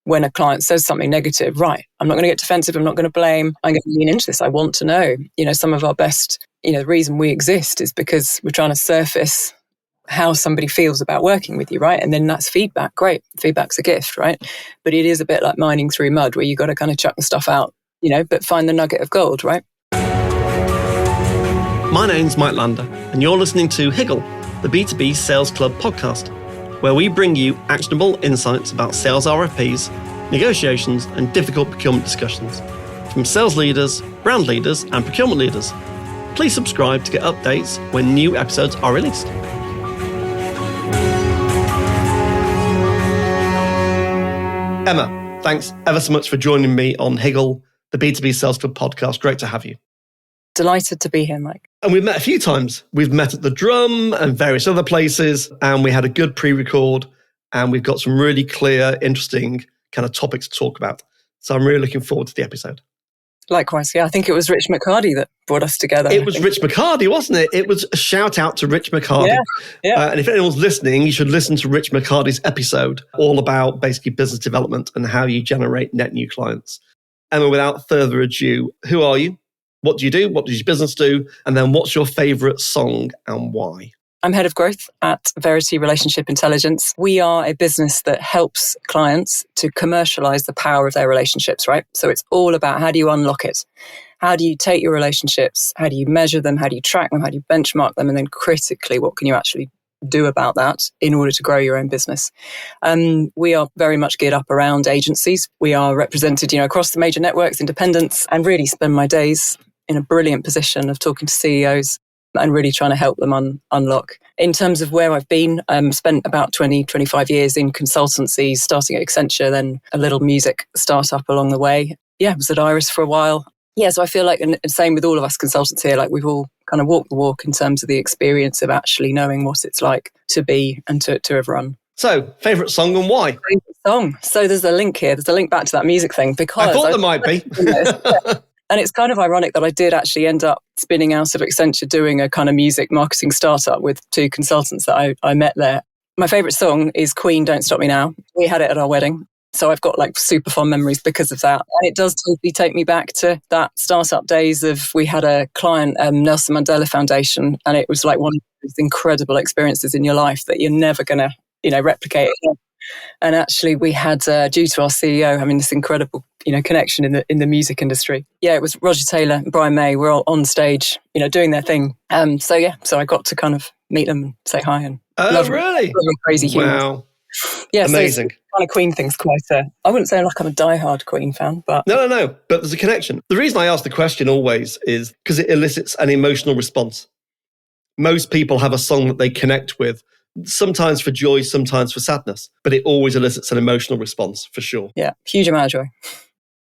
when a client says something negative, right, I'm not going to get defensive, I'm not going to blame, I'm going to lean into this. I want to know, some of our best, the reason we exist is because we're trying to surface how somebody feels about working with you, right? And then that's feedback. Great. Feedback's a gift, right? But it is a bit like mining through mud where you got to kind of chuck the stuff out, but find the nugget of gold, right? My name's Mike Lander, and you're listening to Higgle, the B2B Sales Club podcast, where we bring you actionable insights about sales RFPs, negotiations, and difficult procurement discussions from sales leaders, brand leaders, and procurement leaders. Please subscribe to get updates when new episodes are released. Emma, thanks ever so much for joining me on Higgle, the B2B Sales Club podcast. Great to have you. Delighted to be here, Mike. And we've met a few times. We've met at the Drum and various other places, and we had a good pre-record, and we've got some really clear, interesting kind of topics to talk about. So I'm really looking forward to the episode. Likewise, yeah. I think it was Rich McCarty that brought us together. It was Rich McCarty, wasn't it? It was a shout out to Rich McCarty. Yeah. And if anyone's listening, you should listen to Rich McCarty's episode, all about basically business development and how you generate net new clients. Emma, without further ado, who are you? What do you do? What does your business do? And then what's your favourite song and why? I'm head of growth at Verity Relationship Intelligence. We are a business that helps clients to commercialize the power of their relationships, right? So it's all about how do you unlock it? How do you take your relationships? How do you measure them? How do you track them? How do you benchmark them? And then critically, what can you actually do about that in order to grow your own business? We are very much geared up around agencies. We are represented, across the major networks, independents, and really spend my days in a brilliant position of talking to CEOs and really trying to help them unlock. In terms of where I've been, spent about 25 years in consultancy, starting at Accenture, then a little music startup along the way. Yeah, I was at Iris for a while. Yeah, so I feel like, and same with all of us consultants here, like we've all kind of walked the walk in terms of the experience of actually knowing what it's like to be and to have run. So, favourite song and why? Favourite song. So there's a link here. There's a link back to that music thing because I thought there might be. And it's kind of ironic that I did actually end up spinning out of Accenture doing a kind of music marketing startup with two consultants that I met there. My favourite song is Queen, Don't Stop Me Now. We had it at our wedding. So I've got like super fond memories because of that. And it does totally take me back to that startup days of, we had a client, Nelson Mandela Foundation, and it was like one of those incredible experiences in your life that you're never going to, replicate again. And actually we had, due to our CEO having this incredible, connection in the music industry. Yeah, it was Roger Taylor and Brian May were all on stage, doing their thing. So I got to kind of meet them and say hi and love really? Crazy humour. Wow. Yeah, amazing. So kind of Queen thing's quite I wouldn't say like I'm a diehard Queen fan, but No. But there's a connection. The reason I ask the question always is because it elicits an emotional response. Most people have a song that they connect with, sometimes for joy, sometimes for sadness, but it always elicits an emotional response for sure. Yeah, huge amount of joy.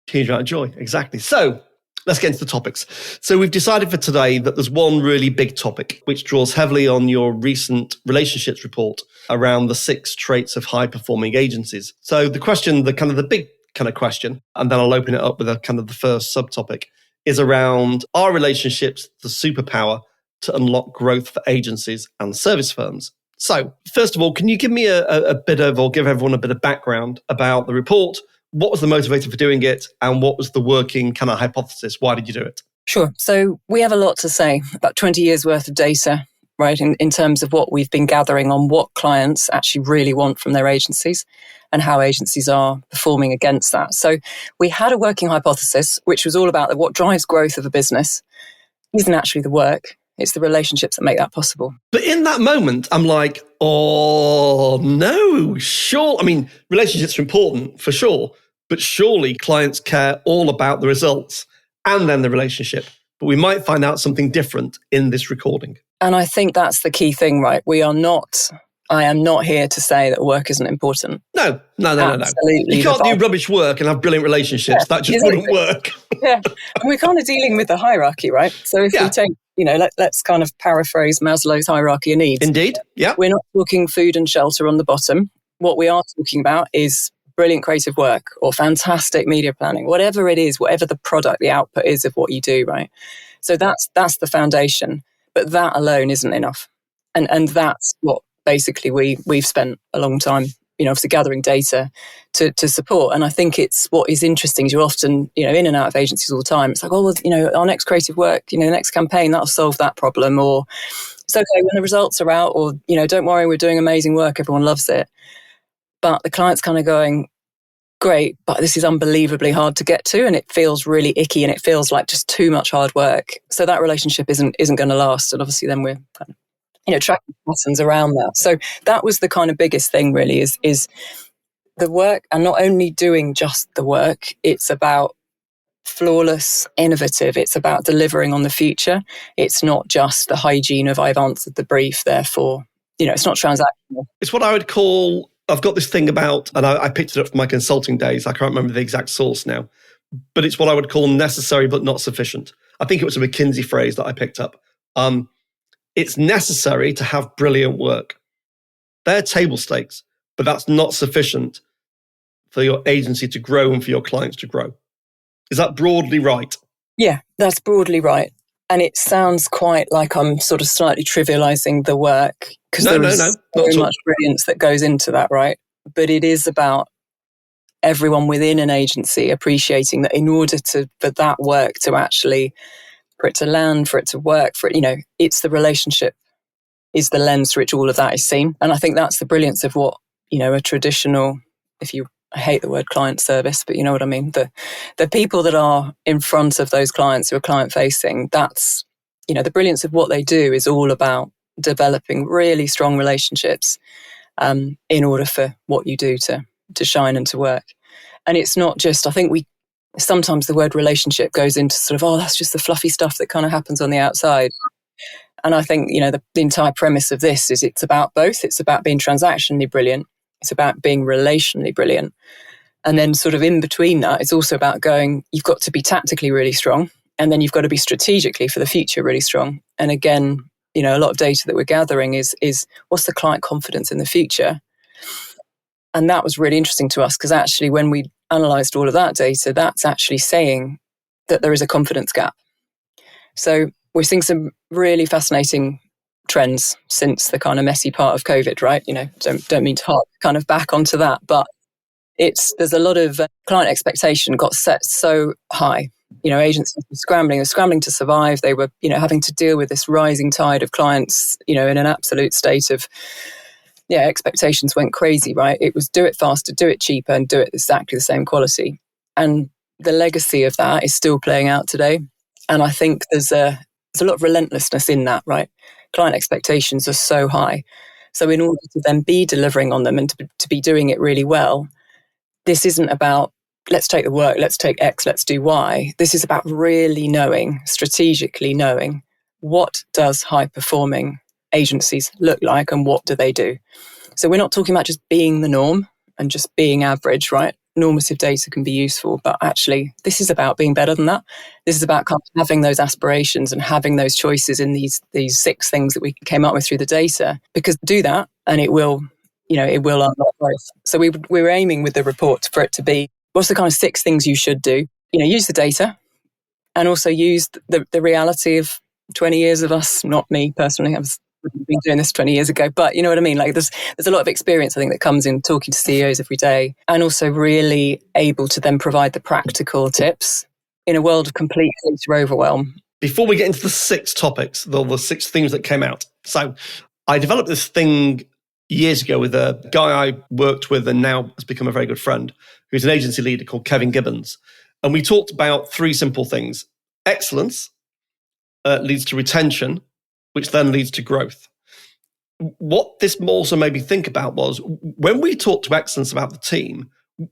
Huge amount of joy, exactly. So let's get into the topics. So we've decided for today that there's one really big topic which draws heavily on your recent relationships report around the 6 traits of high-performing agencies. So the question, the big kind of question, and then I'll open it up with a kind of the first subtopic, is around, are relationships the superpower to unlock growth for agencies and service firms? So first of all, can you give me a bit of, or give everyone a bit of background about the report? What was the motivator for doing it? And what was the working kind of hypothesis? Why did you do it? Sure. So we have a lot to say, about 20 years worth of data, right, in terms of what we've been gathering on what clients actually really want from their agencies and how agencies are performing against that. So we had a working hypothesis, which was all about that what drives growth of a business isn't actually the work. It's the relationships that make that possible. But in that moment, I'm like, oh, no, sure. I mean, relationships are important for sure, but surely clients care all about the results and then the relationship. But we might find out something different in this recording. And I think that's the key thing, right? I am not here to say that work isn't important. No. Absolutely. You can't do rubbish work and have brilliant relationships. That just wouldn't work. Yeah. And we're kind of dealing with the hierarchy, right? So if we take, let's kind of paraphrase Maslow's hierarchy of needs. Indeed. Yeah. We're not talking food and shelter on the bottom. What we are talking about is brilliant creative work or fantastic media planning, whatever it is, whatever the product, the output is of what you do, right? So that's the foundation. But that alone isn't enough. And that's what basically we've spent a long time, obviously gathering data to support. And I think it's what is interesting is you're often, in and out of agencies all the time. It's like, oh, well, our next creative work, the next campaign, that'll solve that problem. Or it's okay when the results are out, or, don't worry, we're doing amazing work. Everyone loves it. But the client's kind of going, great, but this is unbelievably hard to get to, and it feels really icky, and it feels like just too much hard work. So that relationship isn't going to last. And obviously then we're kind of, tracking patterns around that. So that was the kind of biggest thing really is the work, and not only doing just the work, it's about flawless, innovative. It's about delivering on the future. It's not just the hygiene of I've answered the brief, therefore, it's not transactional. It's what I would call, I've got this thing about, and I picked it up from my consulting days. I can't remember the exact source now, but it's what I would call necessary but not sufficient. I think it was a McKinsey phrase that I picked up. It's necessary to have brilliant work. They're table stakes, but that's not sufficient for your agency to grow and for your clients to grow. Is that broadly right? Yeah, that's broadly right. And it sounds quite like I'm sort of slightly trivializing the work, because there is so much brilliance that goes into that, right? But it is about everyone within an agency appreciating that in order for that work to actually, for it to land, for it to work, for it, it's the relationship is the lens through which all of that is seen. And I think that's the brilliance of what, a traditional, I hate the word client service, but you know what I mean? The people that are in front of those clients who are client facing, that's, the brilliance of what they do is all about developing really strong relationships in order for what you do to shine and to work. And it's not just, I think sometimes the word relationship goes into sort of, that's just the fluffy stuff that kind of happens on the outside. And I think, the entire premise of this is it's about both. It's about being transactionally brilliant. It's about being relationally brilliant. And then sort of in between that, it's also about going, you've got to be tactically really strong. And then you've got to be strategically for the future really strong. And again, a lot of data that we're gathering is what's the client confidence in the future? And that was really interesting to us, because actually when we analysed all of that data, that's actually saying that there is a confidence gap. So we're seeing some really fascinating trends since the kind of messy part of COVID, right? Don't mean to harp kind of back onto that, but there's a lot of client expectation got set so high. Agencies were scrambling to survive. They were, having to deal with this rising tide of clients, in an absolute state of, expectations went crazy, right? It was do it faster, do it cheaper, and do it exactly the same quality. And the legacy of that is still playing out today. And I think there's a lot of relentlessness in that, right? Client expectations are so high. So in order to then be delivering on them and to be doing it really well, this isn't about, let's take the work, let's take X, let's do Y. This is about really strategically knowing, what does high performing agencies look like and what do they do? So we're not talking about just being the norm and just being average, right? Normative data can be useful, but actually this is about being better than that. This is about having those aspirations and having those choices in these 6 things that we came up with through the data, because do that and it will unlock growth. So we were aiming with the report for it to be, what's the kind of 6 things you should do? Use the data, and also use the reality of 20 years of us, not me personally, I've been doing this 20 years ago, but you know what I mean? Like there's a lot of experience, I think, that comes in talking to CEOs every day, and also really able to then provide the practical tips in a world of complete data overwhelm. Before we get into the 6 topics, the 6 things that came out. So I developed this thing years ago with a guy I worked with and now has become a very good friend, who's an agency leader called Kevin Gibbons. And we talked about 3 simple things. Excellence leads to retention, which then leads to growth. What this also made me think about was, when we talked to excellence about the team,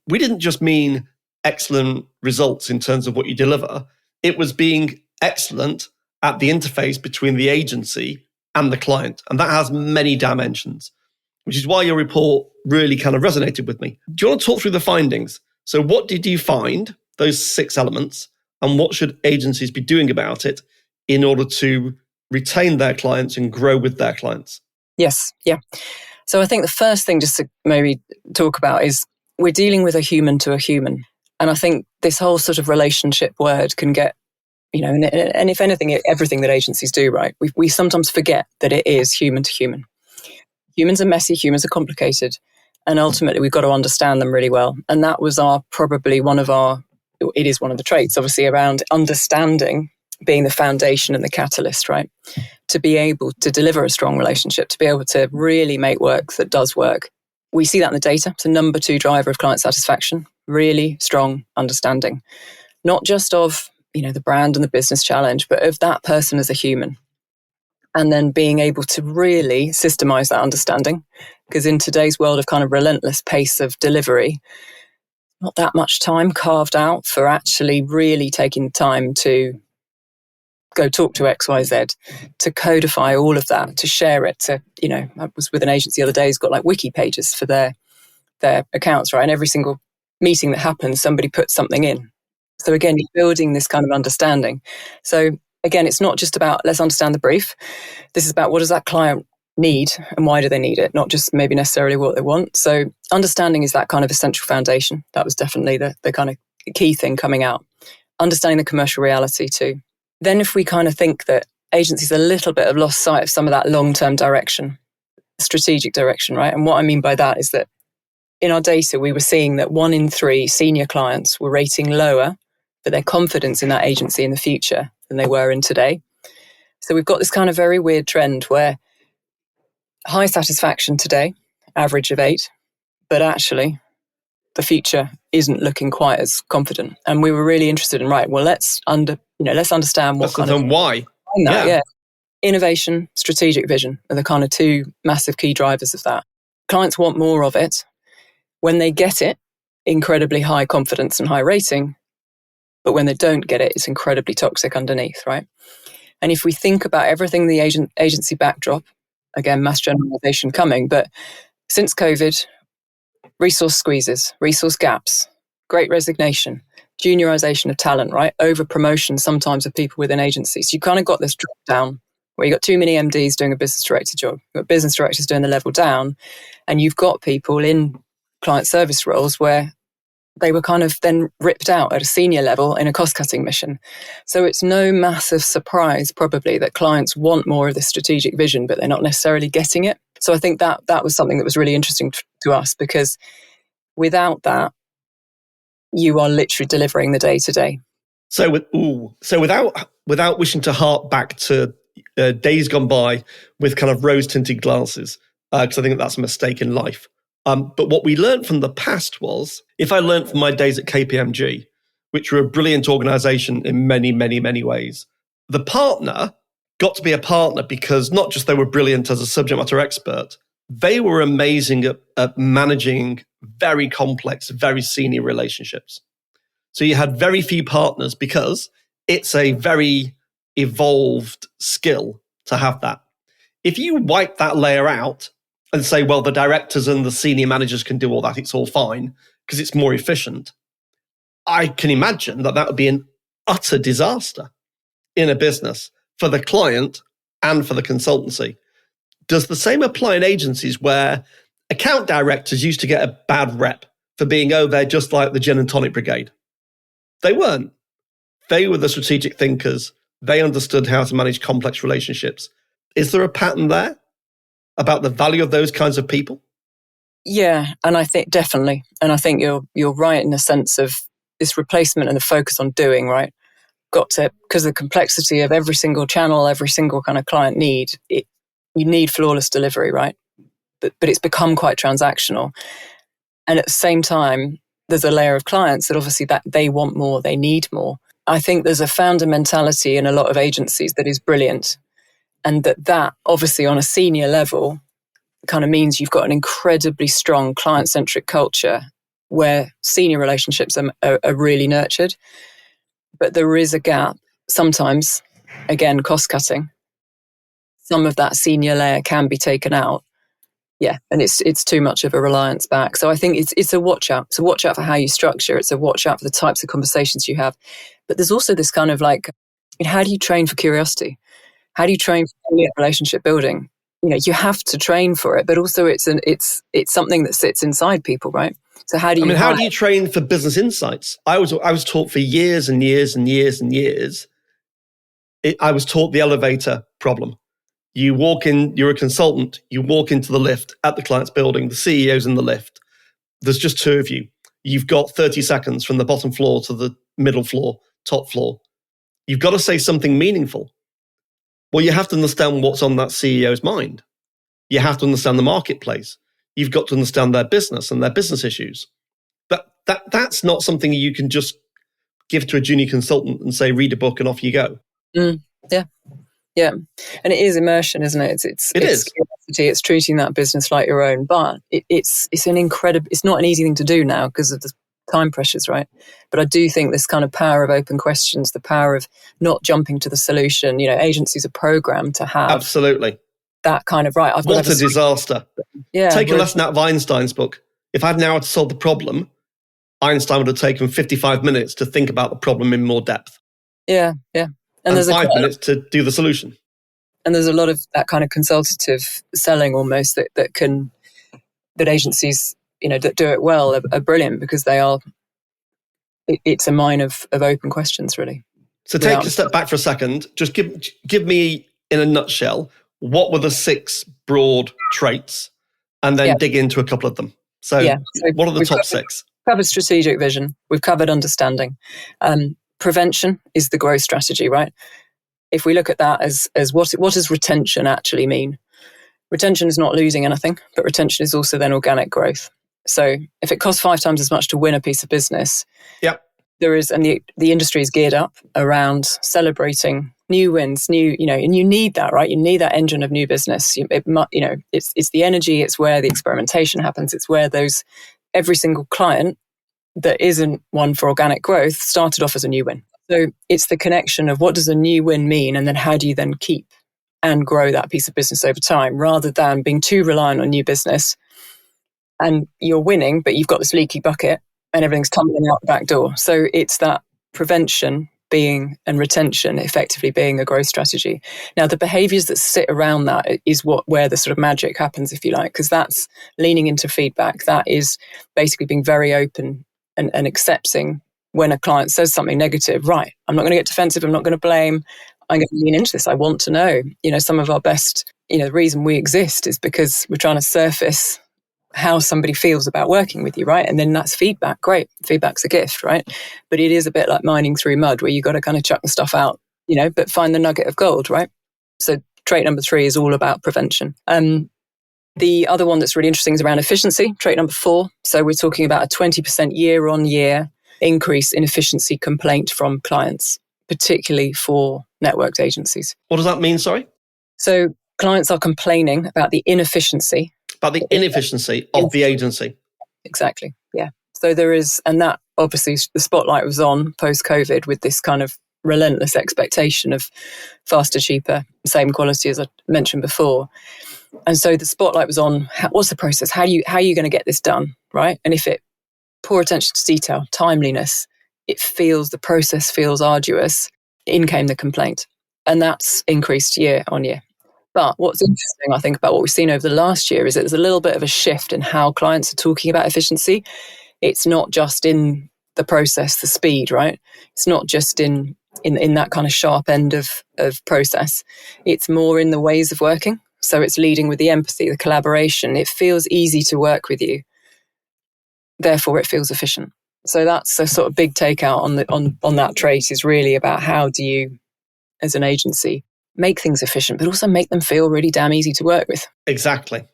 we didn't just mean excellent results in terms of what you deliver. It was being excellent at the interface between the agency and the client. And that has many dimensions, which is why your report really kind of resonated with me. Do you want to talk through the findings? So what did you find, those 6 elements, and what should agencies be doing about it in order to retain their clients and grow with their clients? Yes, yeah. So I think the first thing just to maybe talk about is we're dealing with a human to a human. And I think this whole sort of relationship word can get, and if anything, everything that agencies do, right? We sometimes forget that it is human to human. Humans are messy, humans are complicated. And ultimately, we've got to understand them really well. And that was it is one of the traits, obviously, around understanding being the foundation and the catalyst, right? To be able to deliver a strong relationship, to be able to really make work that does work. We see that in the data. It's the number 2 driver of client satisfaction, really strong understanding, not just of, the brand and the business challenge, but of that person as a human. And then being able to really systemize that understanding. Because in today's world of kind of relentless pace of delivery, not that much time carved out for actually really taking the time to go talk to XYZ, to codify all of that, to share it. I was with an agency the other day who's got like wiki pages for their accounts, right? And every single meeting that happens, somebody puts something in. So again, you're building this kind of understanding. So again, it's not just about let's understand the brief. This is about what does that client need and why do they need it, not just maybe necessarily what they want. So understanding is that kind of essential foundation. That was definitely the kind of key thing coming out. Understanding the commercial reality too. Then if we kind of think that agencies a little bit have lost sight of some of that long-term direction, strategic direction, right? And what I mean by that is that in our data, we were seeing that 1 in 3 senior clients were rating lower for their confidence in that agency in the future than they were in today. So we've got this kind of very weird trend where high satisfaction today, average of 8, but actually the future isn't looking quite as confident. And we were really interested in, let's understand what kind of why. Yeah. Innovation, strategic vision are the kind of 2 massive key drivers of that. Clients want more of it. When they get it, incredibly high confidence and high rating. But when they don't get it, it's incredibly toxic underneath, right? And if we think about everything the agency backdrop, again, mass generalization coming, but since COVID, resource squeezes, resource gaps, great resignation, juniorization of talent, right? Over promotion sometimes of people within agencies. You kind of got this drop down where you got too many MDs doing a business director job. You've got business directors doing the level down, and you've got people in client service roles where they were kind of then ripped out at a senior level in a cost-cutting mission. So it's no massive surprise probably that clients want more of the strategic vision, but they're not necessarily getting it. So I think that was something that was really interesting to us, because without that, you are literally delivering the day-to-day. So without wishing to hark back to days gone by with kind of rose-tinted glasses, because I think that's a mistake in life. But what we learned from the past was, if I learned from my days at KPMG, which were a brilliant organization in many, many, many ways, the partner got to be a partner because not just they were brilliant as a subject matter expert, they were amazing at managing very complex, very senior relationships. So you had very few partners because it's a very evolved skill to have that. If you wipe that layer out and say, well, the directors and the senior managers can do all that, it's all fine because it's more efficient, I can imagine that would be an utter disaster in a business for the client and for the consultancy. Does the same apply in agencies where account directors used to get a bad rep for being, they're just like the gin and tonic brigade? They weren't. They were the strategic thinkers. They understood how to manage complex relationships. Is there a pattern there about the value of those kinds of people? Yeah, and I think definitely. And I think you're right in the sense of this replacement and the focus on doing, right? Because the complexity of every single channel, every single kind of client need, you need flawless delivery, right? But it's become quite transactional. And at the same time, there's a layer of clients that obviously that they want more, they need more. I think there's a founder mentality in a lot of agencies that is brilliant. And that obviously on a senior level kind of means you've got an incredibly strong client-centric culture where senior relationships are really nurtured. But there is a gap sometimes, again, cost-cutting. Some of that senior layer can be taken out. Yeah, and it's too much of a reliance back. So I think it's a watch out. It's a watch out for how you structure. It's a watch out for the types of conversations you have. But there's also this kind of like, how do you train for curiosity? How do you train for relationship building? You have to train for it, but also it's something that sits inside people, right? So how do you? How do you train for business insights? I was taught for years and years and years and years. I was taught the elevator problem. You walk in, you're a consultant, you walk into the lift at the client's building, the CEO's in the lift. There's just two of you. You've got 30 seconds from the bottom floor to the middle floor, top floor. You've got to say something meaningful. Well, you have to understand what's on that CEO's mind. You have to understand the marketplace. You've got to understand their business and their business issues. That's not something you can just give to a junior consultant and say, read a book and off you go. Yeah. Yeah. And it is immersion, isn't it? It's curiosity. It's treating that business like your own. But it's not an easy thing to do now because of the time pressures, right? But I do think this kind of power of open questions, the power of not jumping to the solution, agencies are programmed to have absolutely that kind of, right, what a disaster. Yeah. Take a lesson out of Einstein's book. If I'd now had to solve the problem, Einstein would have taken 55 minutes to think about the problem in more depth. Yeah, yeah. And there's 5 minutes to do the solution. And there's a lot of that kind of consultative selling almost that agencies, that do it well are brilliant because it's a mine of open questions, really. So take a step back for a second. Just give me, in a nutshell, what were the 6 broad traits, and then dig into a couple of them. So what are the top 6? We've covered strategic vision. We've covered understanding. Prevention is the growth strategy, right? If we look at that as what does retention actually mean? Retention is not losing anything, but retention is also then organic growth. So if it costs 5 times as much to win a piece of business, there is, and the industry is geared up around celebrating new wins, and you need that, right? You need that engine of new business. It's the energy. It's where the experimentation happens. It's where every single client that isn't one for organic growth started off as a new win. So it's the connection of what does a new win mean, and then how do you then keep and grow that piece of business over time, rather than being too reliant on new business and you're winning, but you've got this leaky bucket and everything's tumbling out the back door. So it's that prevention and retention effectively being a growth strategy. Now, the behaviours that sit around that is where the sort of magic happens, if you like, because that's leaning into feedback. That is basically being very open and accepting when a client says something negative. Right, I'm not going to get defensive. I'm not going to blame. I'm going to lean into this. I want to know. Some of our best, the reason we exist is because we're trying to surface how somebody feels about working with you, right? And then that's feedback. Great. Feedback's a gift, right? But it is a bit like mining through mud where you got to kind of chuck the stuff out, but find the nugget of gold, right? So trait number 3 is all about prevention. The other one that's really interesting is around efficiency, trait number 4. So we're talking about a 20% year-on-year increase in efficiency complaint from clients, particularly for networked agencies. What does that mean, sorry? So clients are complaining about the inefficiency. About the inefficiency of the agency. Exactly, yeah. So there is, and that obviously the spotlight was on post-COVID with this kind of relentless expectation of faster, cheaper, same quality as I mentioned before. And so the spotlight was on what's the process? How are you going to get this done, right? And if poor attention to detail, timeliness, the process feels arduous, in came the complaint. And that's increased year on year. But what's interesting, I think, about what we've seen over the last year is that there's a little bit of a shift in how clients are talking about efficiency. It's not just in the process, the speed, right? It's not just in that kind of sharp end of process. It's more in the ways of working. So it's leading with the empathy, the collaboration. It feels easy to work with you. Therefore, it feels efficient. So that's a sort of big takeout on that trait, is really about how do you, as an agency, make things efficient, but also make them feel really damn easy to work with. Exactly.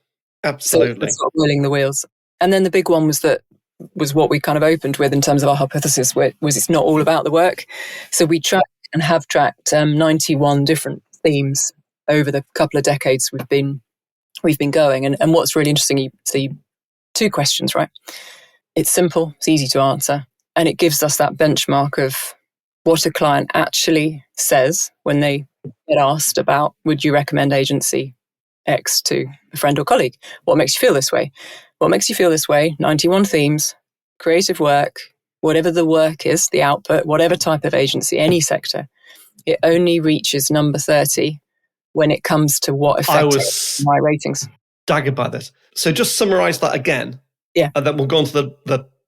Absolutely. So sort of wheeling the wheels. And then the big one was what we kind of opened with in terms of our hypothesis, was it's not all about the work. So we tracked and have tracked 91 different themes over the couple of decades we've been going. And what's really interesting, you see 2 questions, right? It's simple, it's easy to answer, and it gives us that benchmark of what a client actually says when they get asked about, would you recommend agency X to a friend or colleague? What makes you feel this way? What makes you feel this way? 91 themes, creative work, whatever the work is, the output, whatever type of agency, any sector. It only reaches number 30 when it comes to what affects my ratings. Staggered by this. So just summarize that again. Yeah. And then we'll go on to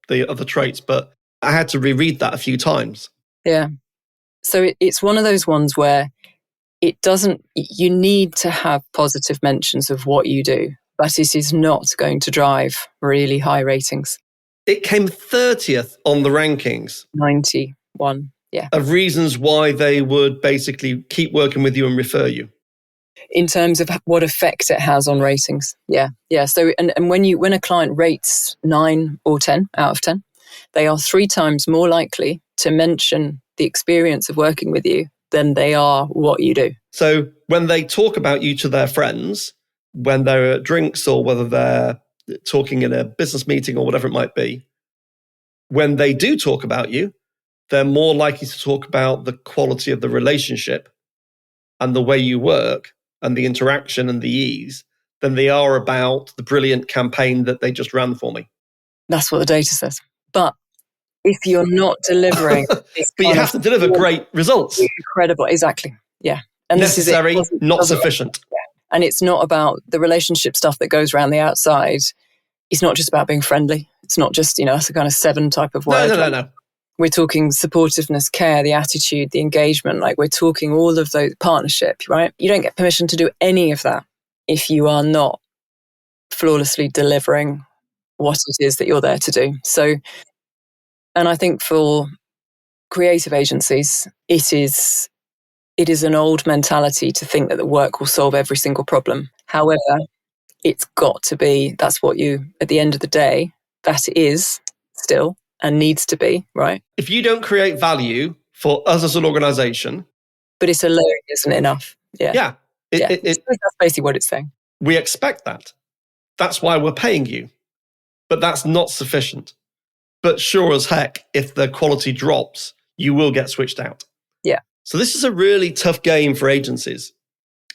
the other traits, but I had to reread that a few times. Yeah. So it's one of those ones where it doesn't, you need to have positive mentions of what you do, but it is not going to drive really high ratings. It came 30th on the rankings. 91, yeah. Of reasons why they would basically keep working with you and refer you. In terms of what effect it has on ratings. Yeah. So, and when a client rates 9 or 10 out of 10, they are 3 times more likely to mention the experience of working with you than they are what you do. So when they talk about you to their friends, when they're at drinks or whether they're talking in a business meeting or whatever it might be, when they do talk about you, they're more likely to talk about the quality of the relationship and the way you work and the interaction and the ease than they are about the brilliant campaign that they just ran for me. That's what the data says. But if you're not delivering this but you have to deliver great results. Incredible, exactly. Yeah. And necessary, this is it. Not sufficient. Yeah. And it's not about the relationship stuff that goes around the outside. It's not just about being friendly. It's not just, it's a kind of 7 type of word. No. We're talking supportiveness, care, the attitude, the engagement. Like we're talking all of those, partnership, right? You don't get permission to do any of that if you are not flawlessly delivering what it is that you're there to do. So, and I think for creative agencies, it is an old mentality to think that the work will solve every single problem. However, it's got to be, that's what you, at the end of the day, that is still and needs to be, right? If you don't create value for us as an organization. But it's alone isn't enough. Yeah. That's basically what it's saying. We expect that. That's why we're paying you. But that's not sufficient. But sure as heck, if the quality drops, you will get switched out. Yeah. So this is a really tough game for agencies,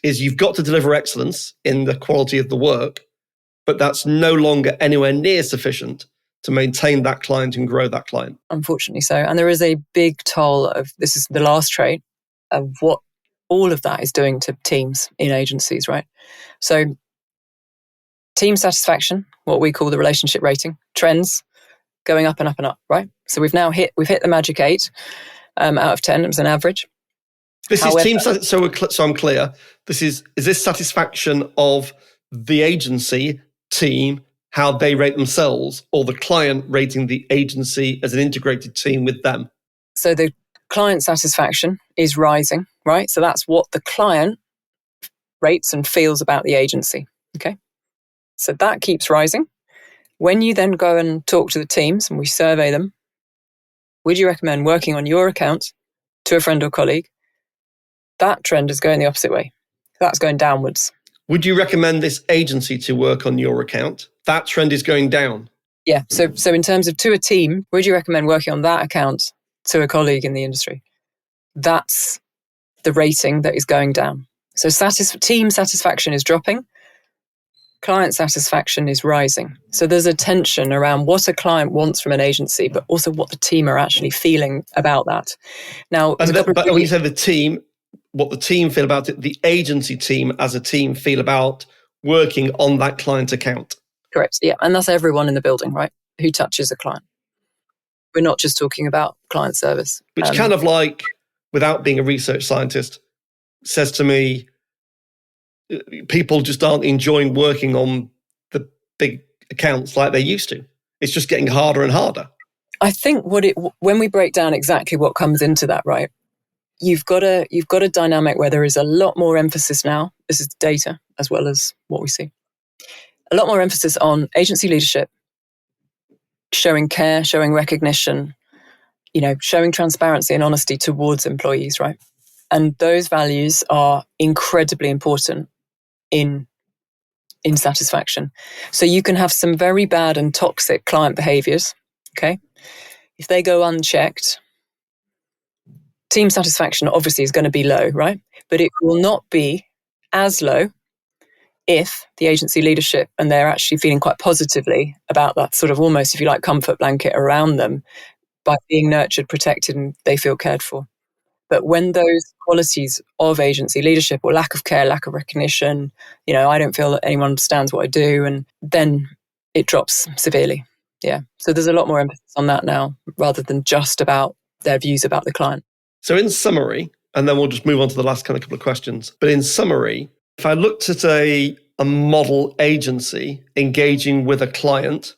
is you've got to deliver excellence in the quality of the work, but that's no longer anywhere near sufficient to maintain that client and grow that client. Unfortunately so. And there is a big toll of, this is the last trait, of what all of that is doing to teams in agencies, right? So team satisfaction, what we call the relationship rating, trends going up and up and up, right? So we've hit the magic 8 out of 10. It was an average. However, is team, so I'm clear. Is this satisfaction of the agency team, how they rate themselves, or the client rating the agency as an integrated team with them? So the client satisfaction is rising, right? So that's what the client rates and feels about the agency, okay? So that keeps rising. When you then go and talk to the teams and we survey them, would you recommend working on your account to a friend or colleague? That trend is going the opposite way. That's going downwards. Would you recommend this agency to work on your account? That trend is going down. Yeah. So in terms of to a team, would you recommend working on that account to a colleague in the industry? That's the rating that is going down. So team satisfaction is dropping. Client satisfaction is rising. So there's a tension around what a client wants from an agency, but also what the team are actually feeling about that. Now, but when you say the team, what the team feel about it, the agency team as a team feel about working on that client account. Correct. Yeah. And that's everyone in the building, right? Who touches a client. We're not just talking about client service. Which kind of like, without being a research scientist, says to me, people just aren't enjoying working on the big accounts like they used to. It's just getting harder and harder. I think when we break down exactly what comes into that, right? You've got a dynamic where there is a lot more emphasis now. This is data as well as what we see. A lot more emphasis on agency leadership, showing care, showing recognition, showing transparency and honesty towards employees, right? And those values are incredibly important in satisfaction. So you can have some very bad and toxic client behaviours, okay? If they go unchecked, team satisfaction obviously is going to be low, right? But it will not be as low if the agency leadership and they're actually feeling quite positively about that sort of almost, if you like, comfort blanket around them by being nurtured, protected, and they feel cared for. But when those qualities of agency leadership or lack of care, lack of recognition, I don't feel that anyone understands what I do, and then it drops severely. Yeah. So there's a lot more emphasis on that now rather than just about their views about the client. So in summary, and then we'll just move on to the last kind of couple of questions. But in summary, if I looked at a model agency engaging with a client,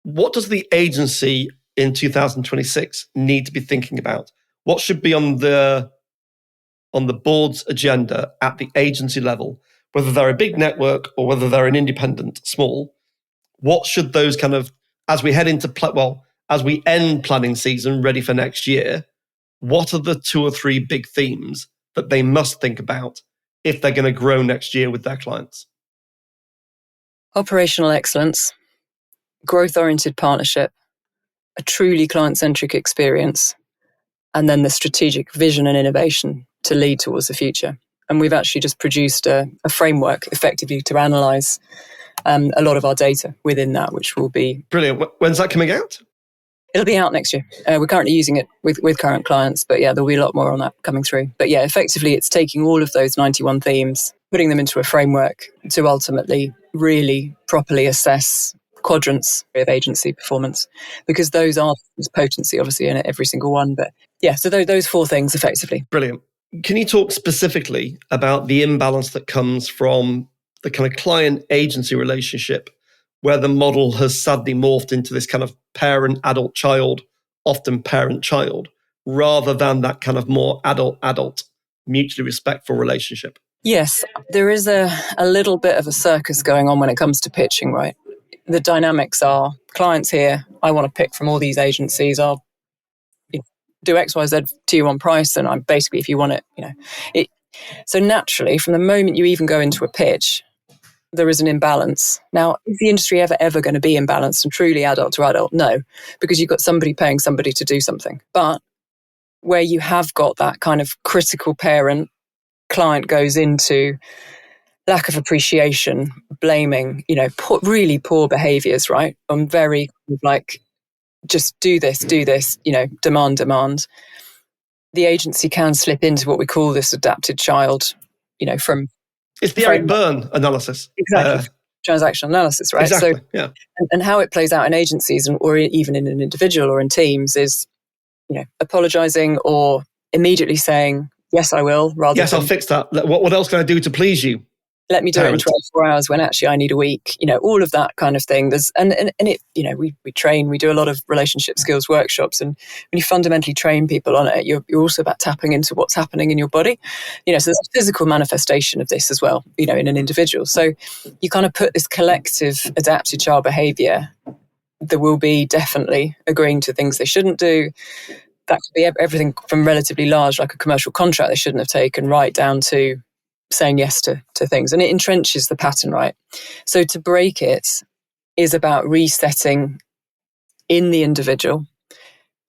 what does the agency in 2026 need to be thinking about? What should be on the board's agenda at the agency level, whether they're a big network or whether they're an independent small? What should those kind of, as we head into, as we end planning season ready for next year, what are the 2 or 3 big themes that they must think about if they're going to grow next year with their clients? Operational excellence, growth-oriented partnership, a truly client-centric experience, and then the strategic vision and innovation to lead towards the future. And we've actually just produced a framework effectively to analyse a lot of our data within that, which will be... Brilliant. When's that coming out? It'll be out next year. We're currently using it with current clients, but yeah, there'll be a lot more on that coming through. But yeah, effectively, it's taking all of those 91 themes, putting them into a framework to ultimately really properly assess quadrants of agency performance, because those are, there's potency obviously in every single one. But yeah, so those 4 things effectively. Brilliant. Can you talk specifically about the imbalance that comes from the kind of client-agency relationship, where the model has sadly morphed into this kind of parent-adult-child, often parent-child, rather than that kind of more adult-adult, mutually respectful relationship? Yes, there is a little bit of a circus going on when it comes to pitching, right? The dynamics are, clients here, I want to pick from all these agencies, I'll do X, Y, Z to you on price, and I'm basically, if you want it, so naturally, from the moment you even go into a pitch, there is an imbalance. Now, is the industry ever going to be imbalanced and truly adult to adult? No, because you've got somebody paying somebody to do something. But where you have got that kind of critical parent, client goes into lack of appreciation, blaming, really poor behaviours, right? I'm very like, just do this, demand. The agency can slip into what we call this adapted child, from... It's the Eric Byrne analysis. Exactly. Transactional analysis, right? Exactly, so, yeah. And how it plays out in agencies or even in an individual or in teams is, apologising or immediately saying, yes, I will, rather yes, than... I'll fix that. What else can I do to please you? Let me do it in 24 hours when actually I need a week, all of that kind of thing. There's, and it, we train, we do a lot of relationship skills workshops, and when you fundamentally train people on it, you're also about tapping into what's happening in your body, so there's a physical manifestation of this as well, in an individual. So you kind of put this collective adapted child behavior. There will be definitely agreeing to things they shouldn't do. That could be everything from relatively large, like a commercial contract they shouldn't have taken, right down to saying yes to things. And it entrenches the pattern, right? So to break it is about resetting in the individual,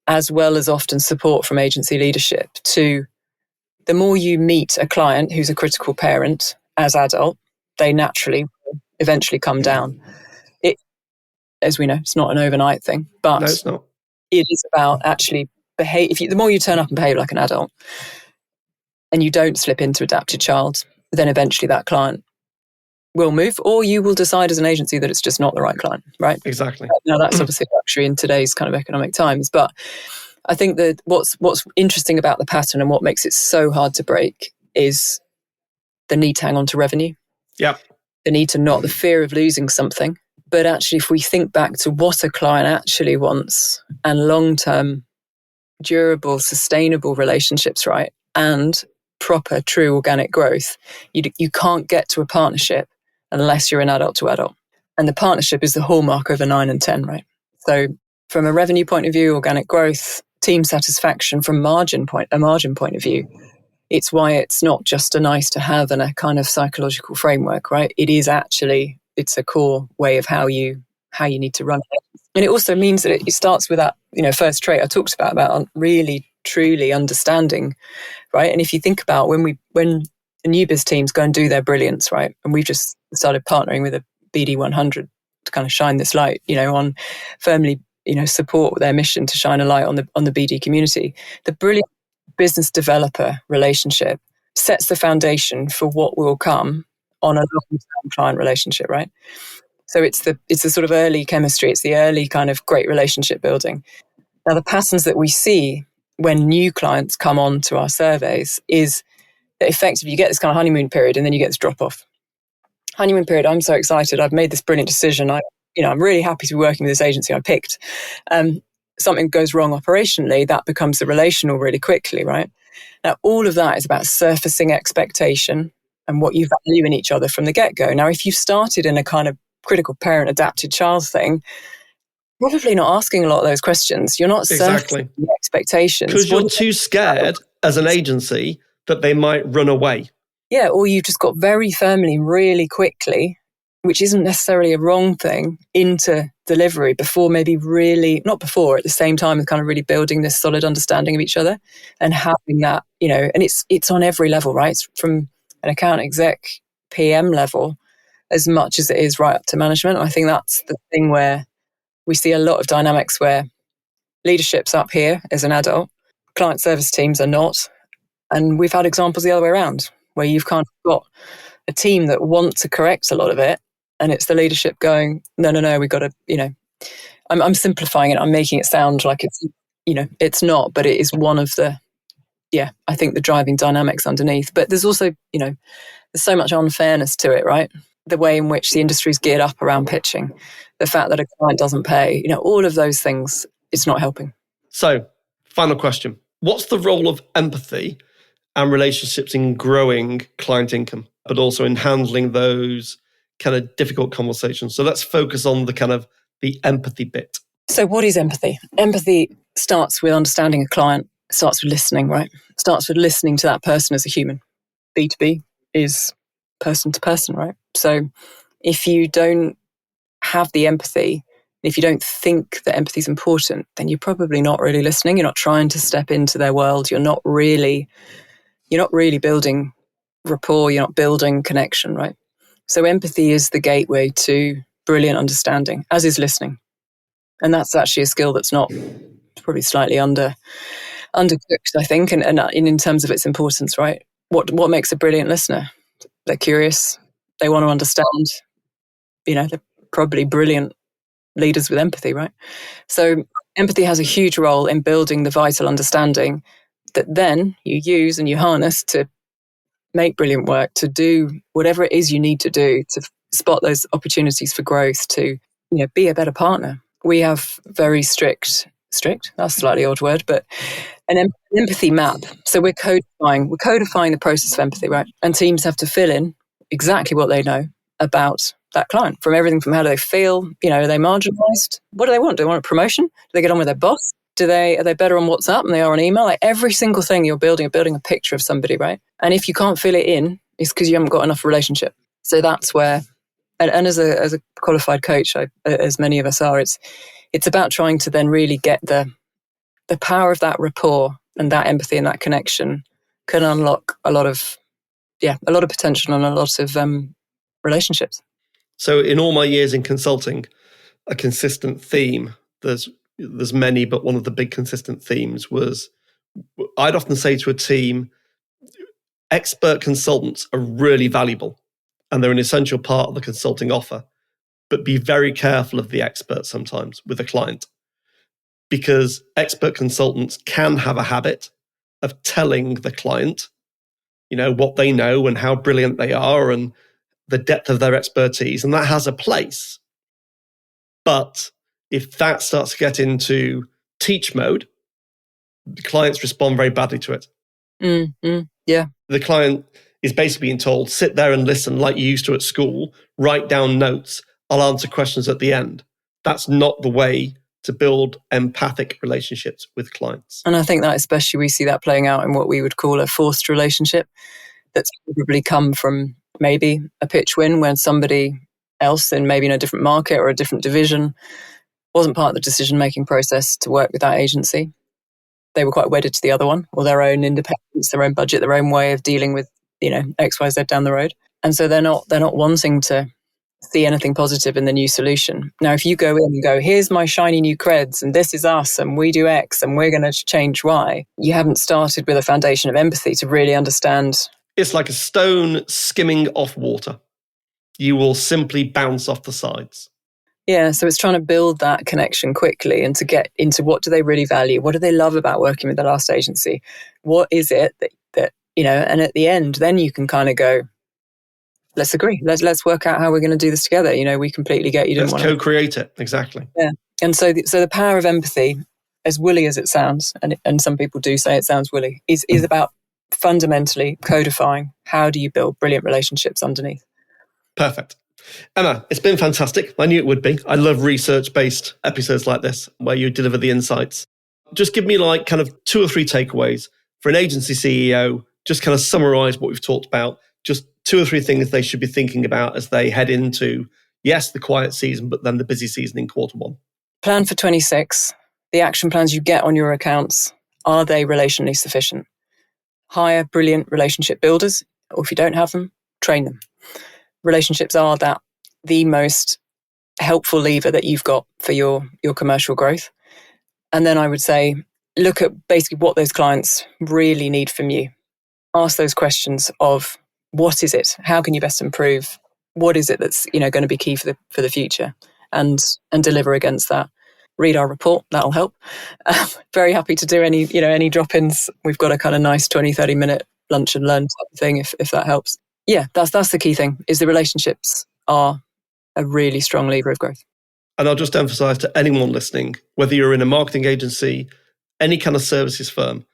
as well as often support from agency leadership. To the more you meet a client who's a critical parent as adult, they naturally eventually come down. It, as we know, it's not an overnight thing, but no, it's not. It is about actually behave. The more you turn up and behave like an adult, and you don't slip into adapted child, then eventually that client will move, or you will decide as an agency that it's just not the right client, right? Exactly. Now that's obviously a luxury in today's kind of economic times, but I think that what's interesting about the pattern and what makes it so hard to break is the need to hang on to revenue. Yeah. The need to not, the fear of losing something. But actually, if we think back to what a client actually wants and long-term, durable, sustainable relationships, right? And proper, true organic growth, you can't get to a partnership unless you're an adult to adult. And the partnership is the hallmark over 9 and 10, right? So from a revenue point of view, organic growth, team satisfaction, from a margin point of view, it's why it's not just a nice to have and a kind of psychological framework, right? It is actually, it's a core way of how you need to run it. And it also means that it starts with that, first trait I talked about really, truly understanding, right? And if you think about when the new biz teams go and do their brilliance, right? And we've just started partnering with a BD 100 to kind of shine this light, on firmly, support their mission to shine a light on the BD community. The brilliant business developer relationship sets the foundation for what will come on a long-term client relationship, right? So it's the sort of early chemistry, it's the early kind of great relationship building. Now, the patterns that we see when new clients come on to our surveys is that effectively you get this kind of honeymoon period and then you get this drop off. Honeymoon period, I'm so excited. I've made this brilliant decision. I'm really happy to be working with this agency I picked. Something goes wrong operationally, that becomes the relational really quickly, right? Now, all of that is about surfacing expectation and what you value in each other from the get-go. Now, if you started in a kind of critical parent adapted child thing, probably not asking a lot of those questions. You're not surfacing the expectations. Because you're too scared as an agency that they might run away. Yeah, or you just got very firmly, really quickly, which isn't necessarily a wrong thing, into delivery before maybe really, not before, at the same time as kind of really building this solid understanding of each other and having that, and it's on every level, right? It's from an account exec PM level as much as it is right up to management. I think that's the thing where we see a lot of dynamics where leadership's up here as an adult, client service teams are not. And we've had examples the other way around, where you've kind of got a team that want to correct a lot of it, and it's the leadership going, no, we've got to, I'm simplifying it. I'm making it sound like it's, it's not, but it is one of the, I think the driving dynamics underneath. But there's also, there's so much unfairness to it, right? The way in which the industry's geared up around pitching, the fact that a client doesn't pay, all of those things, it's not helping. So, final question. What's the role of empathy and relationships in growing client income, but also in handling those kind of difficult conversations? So let's focus on the empathy bit. So what is empathy? Empathy starts with understanding a client, starts with listening, right? Starts with listening to that person as a human. B2B is person to person, right? So if you don't have the empathy, if you don't think that empathy is important, then you're probably not really listening. You're not trying to step into their world. You're not really building rapport. You're not building connection, right? So empathy is the gateway to brilliant understanding, as is listening. And that's actually a skill that's not probably slightly undercooked, I think, and in terms of its importance, right? What makes a brilliant listener? They're curious. They want to understand. They're probably brilliant leaders with empathy, right? So empathy has a huge role in building the vital understanding that then you use and you harness to make brilliant work, to do whatever it is you need to do to spot those opportunities for growth, to be a better partner. We have very strict, that's a slightly odd word, but an empathy map. So we're codifying the process of empathy, right? And teams have to fill in exactly what they know about that client, from everything from how do they feel, are they marginalized? What do they want? Do they want a promotion? Do they get on with their boss? Are they better on WhatsApp than they are on email? Like every single thing you're building a picture of somebody, right? And if you can't fill it in, it's because you haven't got enough relationship. So that's where, and as a qualified coach, as many of us are, it's about trying to then really get the power of that rapport and that empathy and that connection can unlock a lot of potential and a lot of relationships. So in all my years in consulting, a consistent theme, there's many, but one of the big consistent themes was, I'd often say to a team, expert consultants are really valuable and they're an essential part of the consulting offer, but be very careful of the expert sometimes with a client, because expert consultants can have a habit of telling the client, what they know and how brilliant they are and the depth of their expertise, and that has a place. But if that starts to get into teach mode, the clients respond very badly to it. Yeah. The client is basically being told, sit there and listen like you used to at school, write down notes, I'll answer questions at the end. That's not the way to build empathic relationships with clients. And I think that especially we see that playing out in what we would call a forced relationship that's probably come from maybe a pitch win when somebody else in maybe in a different market or a different division wasn't part of the decision-making process to work with that agency. They were quite wedded to the other one, or their own independence, their own budget, their own way of dealing with, X, Y, Z down the road. And so they're not wanting to see anything positive in the new solution. Now, if you go in and go, here's my shiny new creds, and this is us, and we do X, and we're going to change Y, you haven't started with a foundation of empathy to really understand. It's like a stone skimming off water. You will simply bounce off the sides. Yeah, so it's trying to build that connection quickly and to get into what do they really value? What do they love about working with the last agency? What is it that and at the end, then you can kind of go, let's agree. Let's work out how we're going to do this together. We completely get you didn't Let's want to co-create it. Exactly. Yeah. And so the power of empathy, as woolly as it sounds, and some people do say it sounds woolly, is about fundamentally codifying how do you build brilliant relationships underneath. Perfect. Emma, it's been fantastic. I knew it would be. I love research-based episodes like this where you deliver the insights. Just give me like kind of 2 or 3 takeaways for an agency CEO. Just kind of summarize what we've talked about. Just 2 or 3 things they should be thinking about as they head into, yes, the quiet season, but then the busy season in Q1. Plan for 26. The action plans you get on your accounts, are they relationally sufficient? Hire brilliant relationship builders, or if you don't have them, train them. Relationships are the most helpful lever that you've got for your commercial growth. And then I would say, look at basically what those clients really need from you. Ask those questions of what is it? How can you best improve? What is it that's going to be key for the future? And deliver against that. Read our report, that'll help. Very happy to do any drop-ins. We've got a kind of nice 20-30 minute lunch and learn type of thing if that helps. Yeah, that's the key thing, is the relationships are a really strong lever of growth. And I'll just emphasize to anyone listening, whether you're in a marketing agency, any kind of services firm,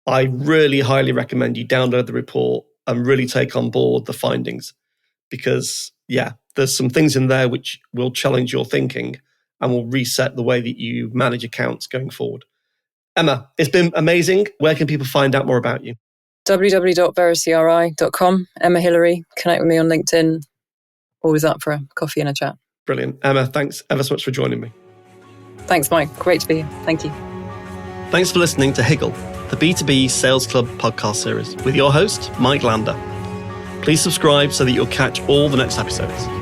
I really highly recommend you download the report and really take on board the findings. Because, there's some things in there which will challenge your thinking and will reset the way that you manage accounts going forward. Emma, it's been amazing. Where can people find out more about you? www.verityri.com. Emma Hillary. Connect with me on LinkedIn. Always up for a coffee and a chat. Brilliant. Emma, thanks ever so much for joining me. Thanks, Mike. Great to be here. Thank you. Thanks for listening to Higgle, the B2B Sales Club podcast series with your host, Mike Lander. Please subscribe so that you'll catch all the next episodes.